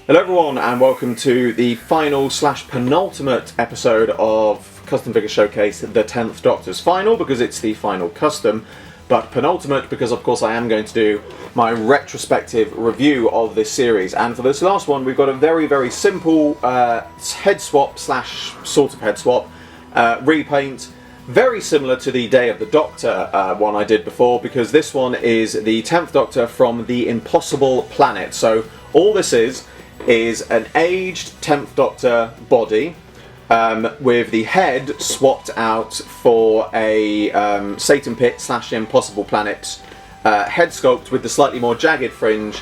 Hello everyone and welcome to the final / penultimate episode of Custom Figure Showcase, the 10th Doctor's final because it's the final custom, but penultimate because of course I am going to do my retrospective review of this series. And for this last one we've got a very simple head swap / sort of head swap repaint, very similar to the Day of the Doctor one I did before, because this one is the 10th Doctor from the Impossible Planet. So all this is an aged 10th Doctor body with the head swapped out for a Satan Pit / Impossible Planet head sculpt with the slightly more jagged fringe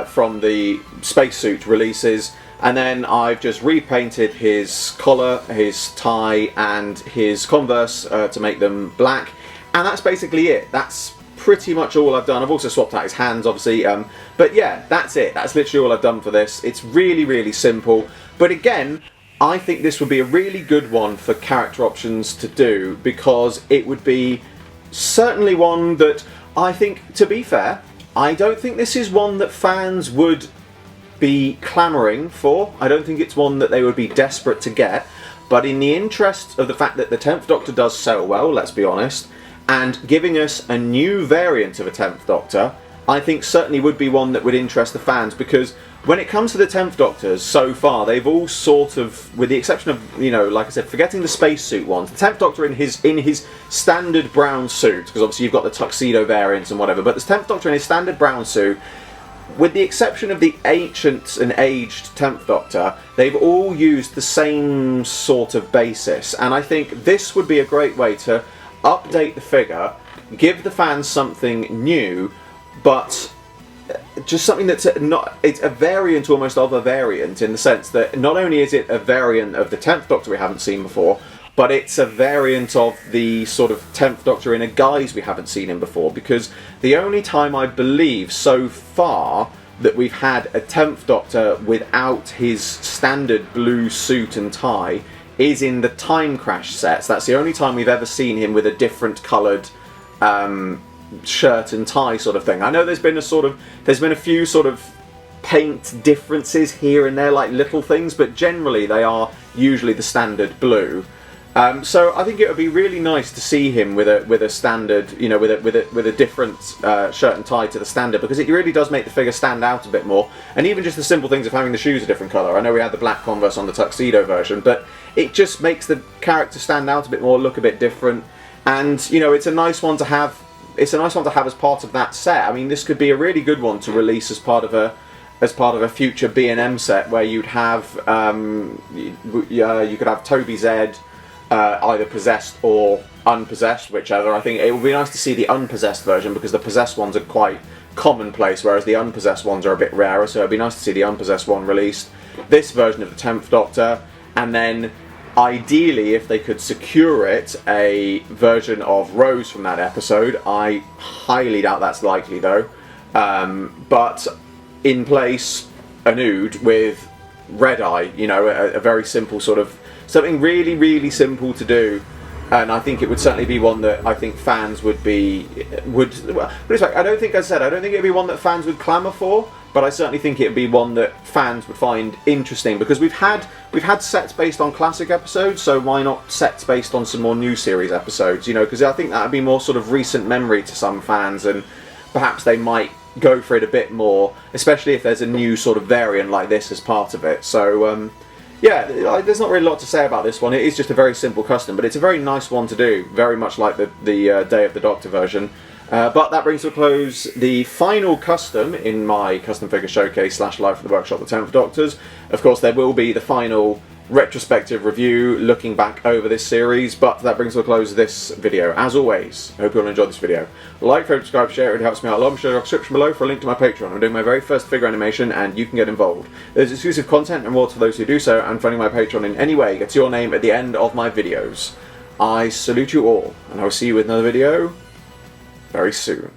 from the spacesuit releases, and then I've just repainted his collar, his tie and his Converse to make them black, and that's basically it. That's pretty much all I've done. I've also swapped out his hands obviously, but yeah, that's it. That's literally all I've done for this. It's really simple, but again I think this would be a really good one for character options to do, because it would be certainly one that I think, to be fair, I don't think this is one that fans would be clamouring for. I don't think it's one that they would be desperate to get, but in the interest of the fact that the 10th Doctor does sell well, let's be honest, and giving us a new variant of a 10th Doctor, I think certainly would be one that would interest the fans, because when it comes to the 10th Doctors so far, they've all sort of, with the exception of, you know, like I said, forgetting the spacesuit ones, the 10th Doctor in his standard brown suit, because obviously you've got the tuxedo variants and whatever, but the 10th Doctor in his standard brown suit, with the exception of the ancient and aged 10th Doctor, they've all used the same sort of basis, and I think this would be a great way to update the figure, give the fans something new, but just something that's it's a variant almost of a variant, in the sense that not only is it a variant of the 10th Doctor we haven't seen before, but it's a variant of the sort of 10th Doctor in a guise we haven't seen him before, because the only time I believe so far that we've had a 10th Doctor without his standard blue suit and tie is in the Time Crash sets. That's the only time we've ever seen him with a different coloured shirt and tie sort of thing. I know there's been a few sort of paint differences here and there, like little things, but generally they are usually the standard blue. So I think it would be really nice to see him with a standard, you know, with a different shirt and tie to the standard, because it really does make the figure stand out a bit more. And even just the simple things of having the shoes a different colour. I know we had the black Converse on the tuxedo version, but it just makes the character stand out a bit more, look a bit different. And you know, it's a nice one to have. It's a nice one to have as part of that set. I mean, this could be a really good one to release as part of a future B&M set, where you'd have you could have Toby Zed either possessed or unpossessed, whichever. I think it would be nice to see the unpossessed version, because the possessed ones are quite commonplace, whereas the unpossessed ones are a bit rarer, so it'd be nice to see the unpossessed one released. This version of the 10th Doctor, and then ideally, if they could secure it, a version of Rose from that episode. I highly doubt that's likely though. But in place, an Ood with Red Eye, you know, a very simple sort of, something really simple to do. And I think it would certainly be one that I think fans would well, I don't think it'd be one that fans would clamour for, but I certainly think it'd be one that fans would find interesting, because we've had sets based on classic episodes, so why not sets based on some more new series episodes, you know, because I think that would be more sort of recent memory to some fans, and perhaps they might go for it a bit more, especially if there's a new sort of variant like this as part of it. So yeah, there's not really a lot to say about this one. It is just a very simple custom, but it's a very nice one to do, very much like the Day of the Doctor version. But that brings to a close the final custom in my Custom Figure Showcase / Live from the Workshop, the 10th Doctors. Of course, there will be the final retrospective review looking back over this series, but that brings to a close this video. As always, I hope you all enjoyed this video. Like, favorite, subscribe, share, it helps me out a lot. Show the description below for a link to my Patreon. I'm doing my very first figure animation and you can get involved. There's exclusive content and rewards for those who do so, and funding my Patreon in any way gets your name at the end of my videos. I salute you all, and I will see you with another video very soon.